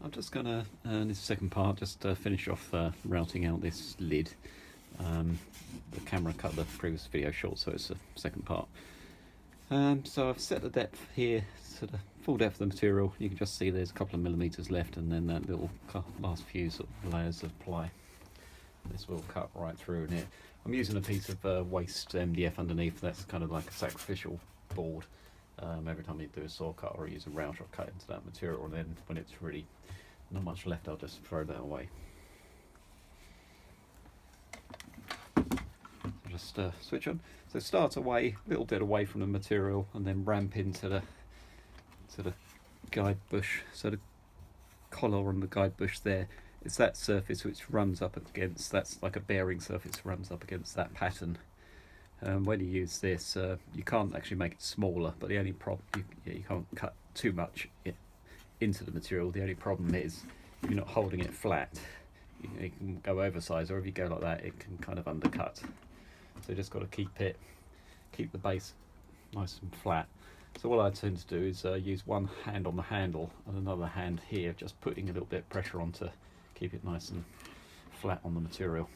I'm just going to, in this second part, just finish off routing out this lid. The camera cut the previous video short, so it's the second part. So I've set the depth here to the full depth of the material. You can just see there's a couple of millimetres left, and then that little last few sort of layers of ply. This will cut right through in it. I'm using a piece of waste MDF underneath. That's kind of like a sacrificial board. Every time you do a saw cut or use a router, I'll cut into that material, and then when it's really not much left, I'll just throw that away. Just switch on. So start away, a little bit away from the material, and then ramp into the guide bush. So the collar on the guide bush there, it's that surface which runs up against, that's like a bearing surface, runs up against that pattern. When you use this, you can't actually make it smaller, but the only problem, you can't cut too much into the material. The only problem is if you're not holding it flat, you can go oversized, or if you go like that, it can kind of undercut. So you just got to keep the base nice and flat. So what I tend to do is use one hand on the handle and another hand here, just putting a little bit of pressure on to keep it nice and flat on the material.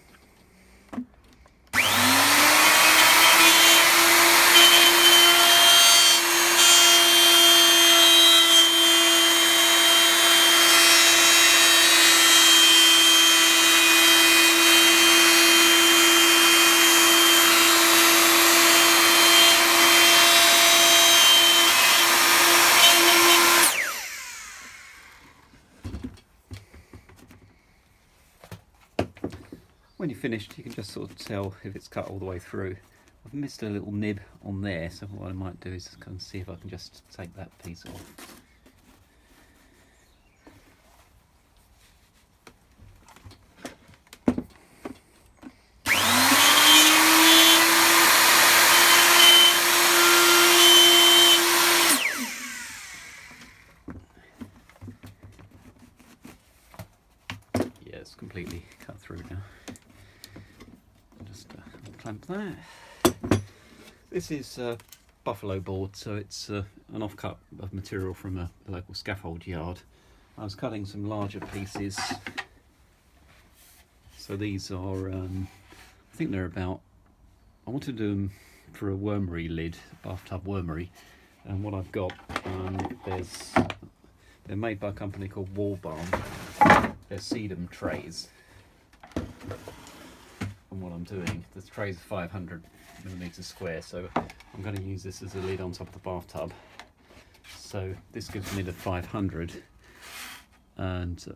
When you're finished, you can just sort of tell if it's cut all the way through. I've missed a little nib on there, so what I might do is kind of see if I can just take that piece off. Yeah, it's completely cut through now. Just clamp that. This is buffalo board, so it's an offcut of material from a local scaffold yard. I was cutting some larger pieces, so these are I think they're about, I want to do them for a wormery lid, bathtub wormery, and what I've got, they're made by a company called Wall Balm. They're sedum trays. And what I'm doing, the trays are 500mm square, so I'm going to use this as a lid on top of the bathtub. So this gives me the 500, and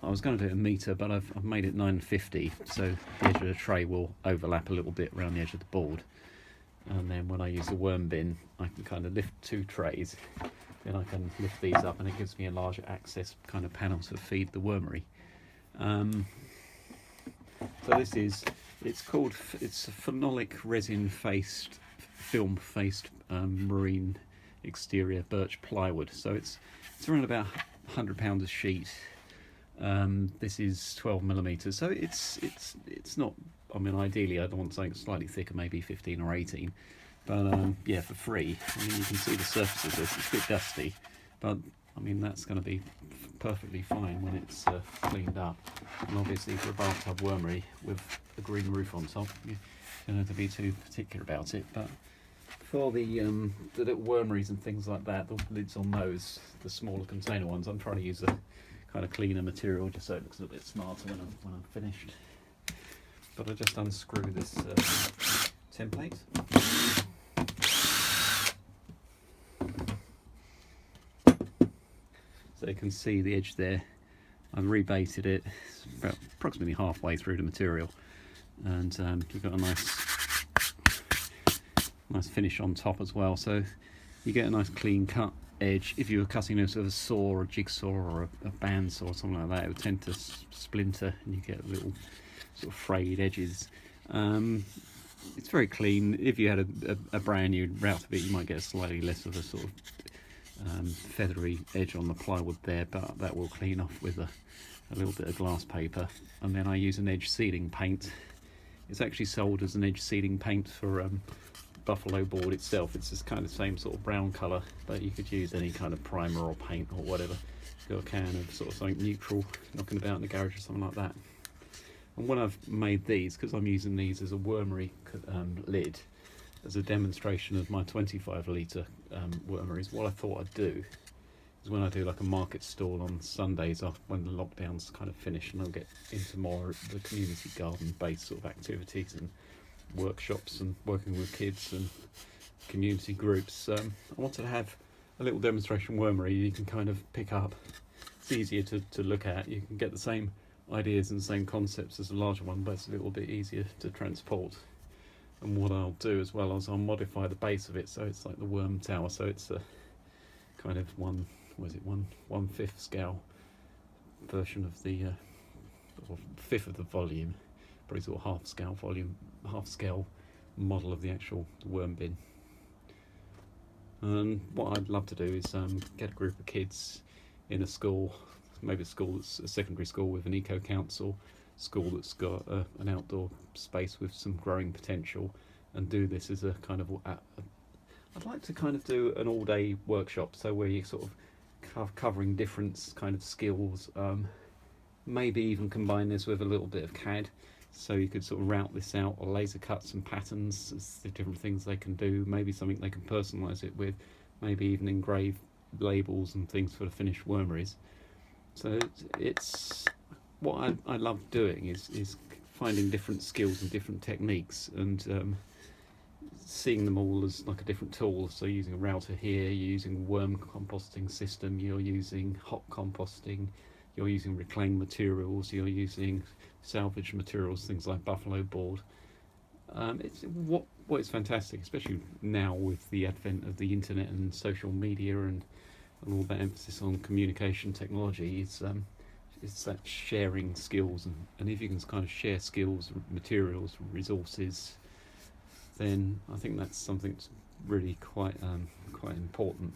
I was going to do it a metre, but I've made it 950, so the edge of the tray will overlap a little bit around the edge of the board. And then when I use the worm bin, I can kind of lift two trays, then I can lift these up, and it gives me a larger access kind of panel to feed the wormery. So this is, it's a phenolic resin-faced, film-faced marine exterior birch plywood. So it's around about £100 a sheet. This is 12mm, so it's not. I mean, ideally, I'd want something slightly thicker, maybe 15 or 18. But yeah, for free. I mean, you can see the surface of this. It's a bit dusty, but I mean, that's going to be perfectly fine when it's cleaned up. And obviously for a bathtub wormery with a green roof on top, you don't have to be too particular about it. But for the little wormeries and things like that, the lids on those, the smaller container ones, I'm trying to use a kind of cleaner material just so it looks a little bit smarter when I'm finished. But I just unscrew this template. So you can see the edge there. I've rebated it. It's about approximately halfway through the material, and you've got a nice finish on top as well. So you get a nice clean cut edge. If you were cutting this with a saw or a jigsaw or a bandsaw or something like that, it would tend to splinter, and you get little sort of frayed edges. It's very clean. If you had a brand new router bit, you might get slightly less of a sort of feathery edge on the plywood there, but that will clean off with a little bit of glass paper. And then I use an edge sealing paint. It's actually sold as an edge sealing paint for buffalo board itself, it's this kind of same sort of brown colour, but you could use any kind of primer or paint or whatever. Got a can of sort of something neutral knocking about in the garage or something like that. And when I've made these, because I'm using these as a wormery lid, as a demonstration of my 25 litre wormeries, what I thought I'd do is when I do like a market stall on Sundays after when the lockdown's kind of finished, and I'll get into more of the community garden based sort of activities and workshops and working with kids and community groups, I wanted to have a little demonstration wormery you can kind of pick up. It's easier to look at, you can get the same ideas and the same concepts as a larger one, but it's a little bit easier to transport. And what I'll do as well is I'll modify the base of it so it's like the worm tower, so it's a kind of 1/5 scale version of the or fifth of the volume, probably sort of half scale model of the actual worm bin. And what I'd love to do is get a group of kids in a school, maybe a school that's a secondary school with an eco council, school that's got an outdoor space with some growing potential, and do this as a kind of I'd like to kind of do an all-day workshop, so where you're sort of covering different kind of skills, maybe even combine this with a little bit of CAD, so you could sort of route this out, or laser cut some patterns as the different things they can do, maybe something they can personalise it with, maybe even engrave labels and things for the finished wormeries. So it's what I love doing is finding different skills and different techniques, and seeing them all as like a different tool. So using a router here, you're using a worm composting system, you're using hot composting, you're using reclaimed materials, you're using salvaged materials, things like buffalo board. It's what is fantastic, especially now with the advent of the internet and social media and all that emphasis on communication technology. It's that sharing skills, and if you can kind of share skills, materials, resources, then I think that's something that's really quite important.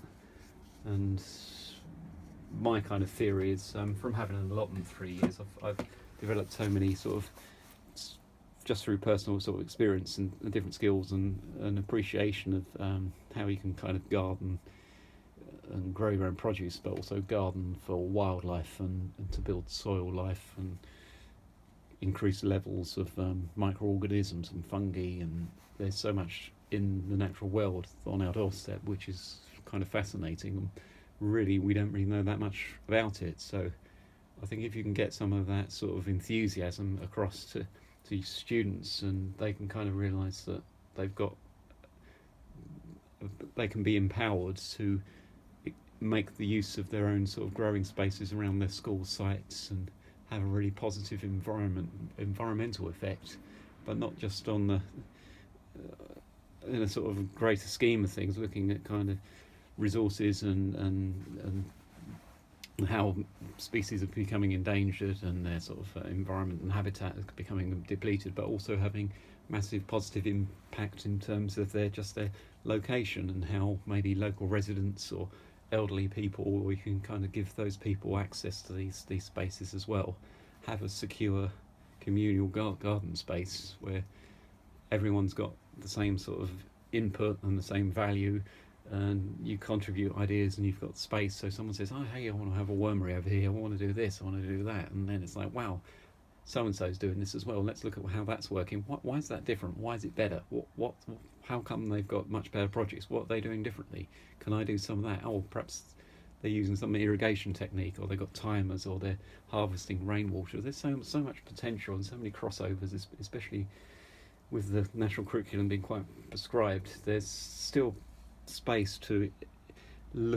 And my kind of theory is, from having an allotment 3 years, I've developed so many sort of, just through personal sort of experience and different skills and an appreciation of how you can kind of garden and grow your own produce, but also garden for wildlife and to build soil life and increase levels of microorganisms and fungi. And there's so much in the natural world on our doorstep which is kind of fascinating, and really we don't really know that much about it. So I think if you can get some of that sort of enthusiasm across to students, and they can kind of realise that they can be empowered to make the use of their own sort of growing spaces around their school sites and have a really positive environmental effect, but not just on the in a sort of greater scheme of things, looking at kind of resources and how species are becoming endangered and their sort of environment and habitat is becoming depleted, but also having massive positive impact in terms of their location, and how maybe local residents or elderly people, or we can kind of give those people access to these spaces as well, have a secure communal garden space where everyone's got the same sort of input and the same value, and you contribute ideas and you've got space. So someone says, oh hey, I want to have a wormery over here, I want to do this, I want to do that, and then it's like, wow, so and so's doing this as well, let's look at how that's working. Why is that different? Why is it better? How come they've got much better projects? What are they doing differently? Can I do some of that? Oh, perhaps they're using some irrigation technique, or they've got timers, or they're harvesting rainwater. There's so much potential and so many crossovers, especially with the national curriculum being quite prescribed. There's still space to look